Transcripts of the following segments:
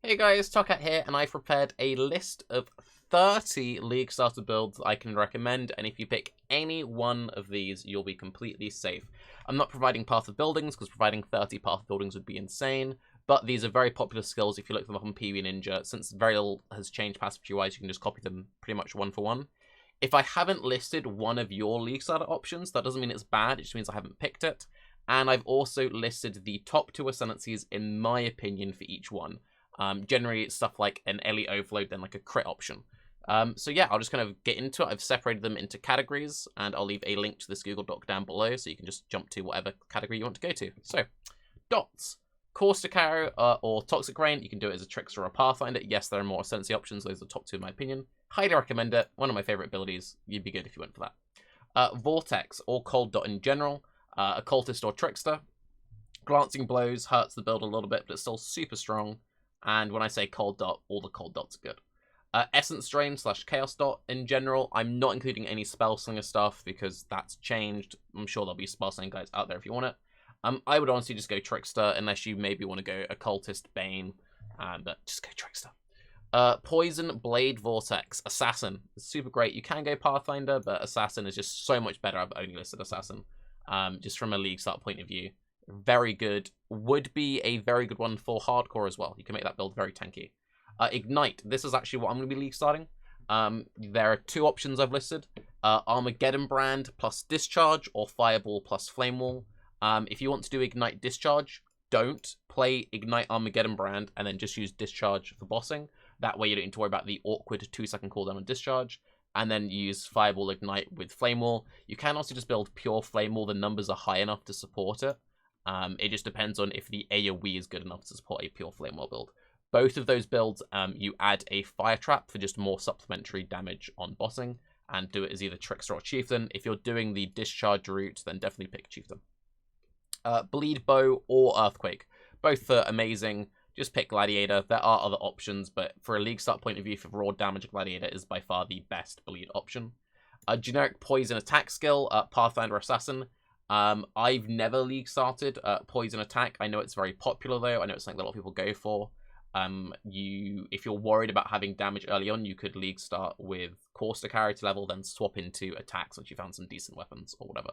Hey guys, Tarke here, and I've prepared a list of 30 League starter builds I can recommend, and if you pick any one of these, you'll be completely safe. I'm not providing Path of Buildings, because providing 30 Path of Buildings would be insane, but these are very popular skills if you look them up on PoE Ninja. Since very little has changed passivity-wise, you can just copy them pretty much one for one. If I haven't listed one of your League starter options, that doesn't mean it's bad, it just means I haven't picked it. And I've also listed the top 2 ascendancies, in my opinion, for each one. Generally, it's stuff like an Elite Overload, then like a crit option. So yeah, I'll just kind of get into it. I've separated them into categories, and I'll leave a link to this Google Doc down below, so you can just jump to whatever category you want to go to. So, dots. Caustic Arrow or Toxic Rain, you can do it as a Trickster or a Pathfinder. Yes, there are more ascendancy options. Those are the top 2 in my opinion. Highly recommend it. One of my favorite abilities. You'd be good if you went for that. Vortex or Cold Dot in general. Occultist or Trickster. Glancing Blows hurts the build a little bit, but it's still super strong. And when I say Cold Dot, all the Cold Dots are good. Essence Drain / Chaos Dot in general. I'm not including any Spellslinger stuff because that's changed. I'm sure there'll be Spellslinger guys out there if you want it. I would honestly just go Trickster unless you maybe want to go Occultist, Bane, but just go Trickster. Poison, Blade, Vortex, Assassin. It's super great. You can go Pathfinder, but Assassin is just so much better. I've only listed Assassin. Just from a League start point of view. Very good. Would be a very good one for hardcore as well. You can make that build very tanky. Ignite. This is actually what I'm going to be League starting. There are 2 options I've listed. Armageddon Brand plus Discharge or Fireball plus Flame Wall. If you want to do Ignite Discharge, don't play Ignite Armageddon Brand and then just use Discharge for bossing. That way you don't need to worry about the awkward 2-second cooldown on Discharge. And then use Fireball Ignite with Flame Wall. You can also just build pure Flame Wall. The numbers are high enough to support it. It just depends on if the AoE is good enough to support a pure Flame Wall build. Both of those builds, you add a Fire Trap for just more supplementary damage on bossing, and do it as either Trickster or Chieftain. If you're doing the Discharge route, then definitely pick Chieftain. Bleed Bow or Earthquake. Both are amazing. Just pick Gladiator. There are other options, but for a League start point of view, for raw damage, Gladiator is by far the best bleed option. Generic Poison Attack skill, Pathfinder Assassin. I've never League started Poison Attack. I know it's very popular though. I know it's something that a lot of people go for. If you're worried about having damage early on, you could League start with Caustic Arrow to level, then swap into attacks once you found some decent weapons or whatever.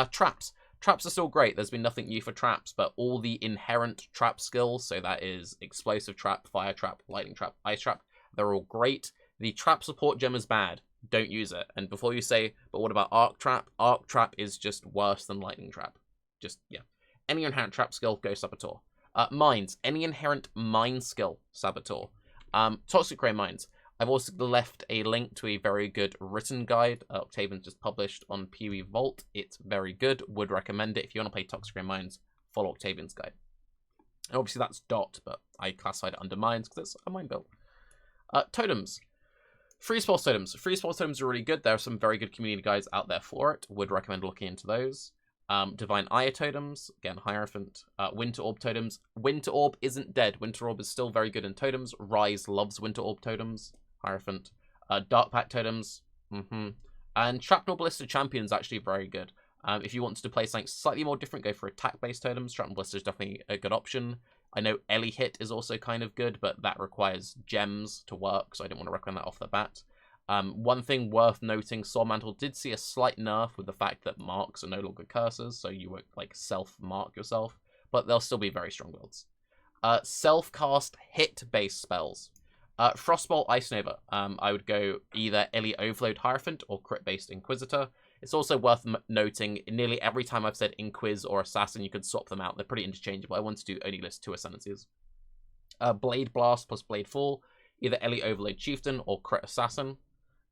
Traps. Traps are still great. There's been nothing new for traps, but all the inherent trap skills, so that is Explosive Trap, Fire Trap, Lightning Trap, Ice Trap, they're all great. The trap support gem is bad. Don't use it. And before you say, but what about Arc Trap? Arc Trap is just worse than Lightning Trap. Just, yeah. Any inherent trap skill, go Saboteur. Mines. Any inherent mine skill, Saboteur. Toxic Ray Mines. I've also left a link to a very good written guide. Octavian's just published on PoE Vault. It's very good. Would recommend it. If you want to play Toxic Ray Mines, follow Octavian's guide. And obviously that's Dot, but I classified it under Mines because it's a mine build. Totems. Freeze Pulse Totems. Freeze Pulse Totems are really good. There are some very good community guides out there for it. Would recommend looking into those. Divine Ire Totems. Again, Hierophant. Winter Orb Totems. Winter Orb isn't dead. Winter Orb is still very good in Totems. Rise loves Winter Orb Totems. Hierophant. Dark Pact Totems. And Shrapnel Blister Champion is actually very good. If you want to play something slightly more different, go for attack-based totems. Shrapnel Blister is definitely a good option. I know Ellie Hit is also kind of good, but that requires gems to work, so I didn't want to recommend that off the bat. One thing worth noting, Soul Mantle did see a slight nerf with the fact that marks are no longer curses, so you won't like self-mark yourself, but they'll still be very strong builds. Self-cast hit-based spells. Frostbolt Ice Nova. I would go either Elite Overload Hierophant or crit-based Inquisitor. It's also worth noting, nearly every time I've said Inquis or Assassin, you could swap them out. They're pretty interchangeable. I wanted to only list 2 ascendancies. Blade Blast plus Blade Fall. Either Elite Overload Chieftain or Crit Assassin.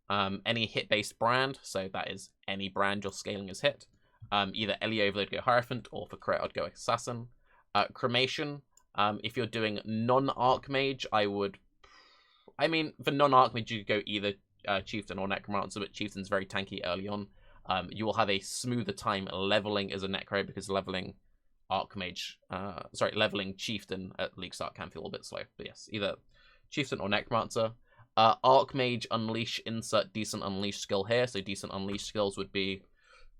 Any hit-based brand, so that is any brand you're scaling as hit. Either Elite Overload go Hierophant, or for crit I'd go Assassin. Cremation. If you're doing non-Archmage, for non-Archmage, you could go either Chieftain or Necromancer, but Chieftain's very tanky early on. You will have a smoother time leveling as a Necro, because leveling leveling Chieftain at League Start can feel a bit slow. But yes, either Chieftain or Necromancer. Archmage Unleash, insert decent Unleash skill here. So decent Unleash skills would be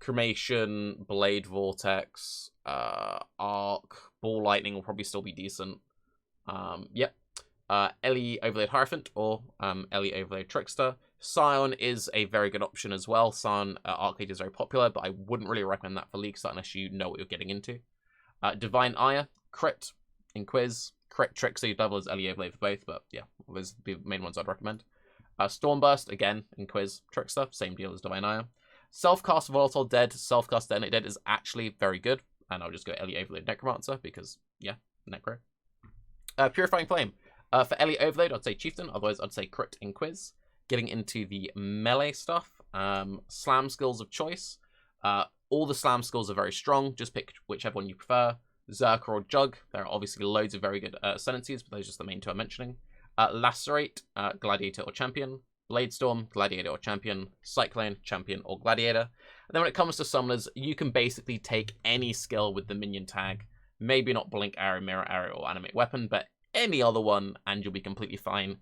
Cremation, Blade Vortex, Arc, Ball Lightning will probably still be decent. Yep. Ellie Overlaid Hierophant or Ellie Overlaid Trickster. Scion is a very good option as well. Scion Arcade is very popular, but I wouldn't really recommend that for League Start unless you know what you're getting into. Divine Ire, Crit in Quiz, Crit Trickster, you double as Ellie Overlaid for both, but yeah, those are the main ones I'd recommend. Stormburst, again, in Quiz, Trickster, same deal as Divine Ire. Self-cast Volatile Dead, Self-cast Detonate Dead is actually very good, and I'll just go Ellie Overlaid Necromancer because, yeah, Necro. Purifying Flame. For Ellie Overload, I'd say Chieftain, otherwise I'd say Crit in Quiz. Getting into the melee stuff, slam skills of choice. All the slam skills are very strong, just pick whichever one you prefer. Zerker or Jug, there are obviously loads of very good ascendancies, but those are just the main two I'm mentioning. Lacerate, Gladiator or Champion. Bladestorm, Gladiator or Champion. Cyclone, Champion or Gladiator. And then when it comes to summoners, you can basically take any skill with the minion tag. Maybe not Blink Arrow, Mirror Arrow, or Animate Weapon, but any other one, and you'll be completely fine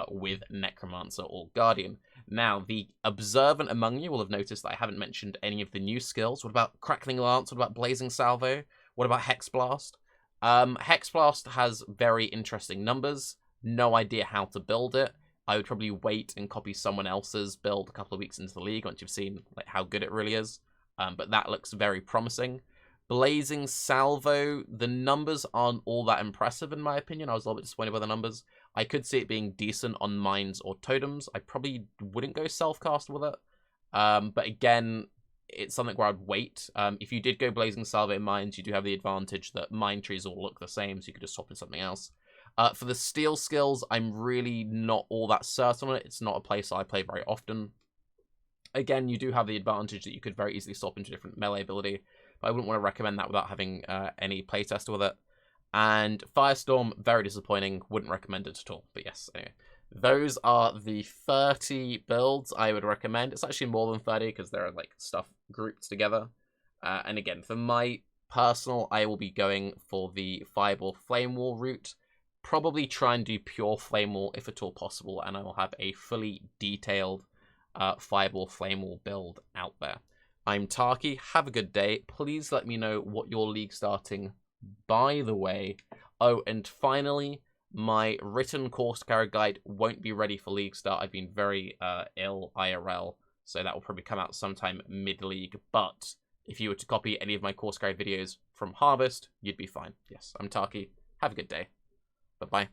with Necromancer or Guardian. Now, the observant among you will have noticed that I haven't mentioned any of the new skills. What about Crackling Lance? What about Blazing Salvo? What about Hex Blast? Hex Blast has very interesting numbers. No idea how to build it. I would probably wait and copy someone else's build a couple of weeks into the league once you've seen like how good it really is. But that looks very promising. Blazing Salvo, the numbers aren't all that impressive in my opinion. I was a little bit disappointed by the numbers. I could see it being decent on mines or totems. I probably wouldn't go self-cast with it. But again, it's something where I'd wait. If you did go Blazing Salvo in mines, you do have the advantage that mine trees all look the same, so you could just swap in something else. For the steel skills, I'm really not all that certain on it. It's not a place I play very often. Again, you do have the advantage that you could very easily swap into different melee ability, but I wouldn't want to recommend that without having any playtest with it. And Firestorm, very disappointing. Wouldn't recommend it at all. But yes, anyway. Those are the 30 builds I would recommend. It's actually more than 30 because there are like stuff grouped together. And again, for my personal, I will be going for the Fireball Flame Wall route. Probably try and do pure Flame Wall if at all possible. And I will have a fully detailed Fireball Flame Wall build out there. I'm Tarke. Have a good day. Please let me know what your league starting by the way. Oh, and finally, my written course carry guide won't be ready for league start. I've been very ill IRL, so that will probably come out sometime mid-league. But if you were to copy any of my course carry videos from Harvest, you'd be fine. Yes, I'm Tarke. Have a good day. Bye-bye.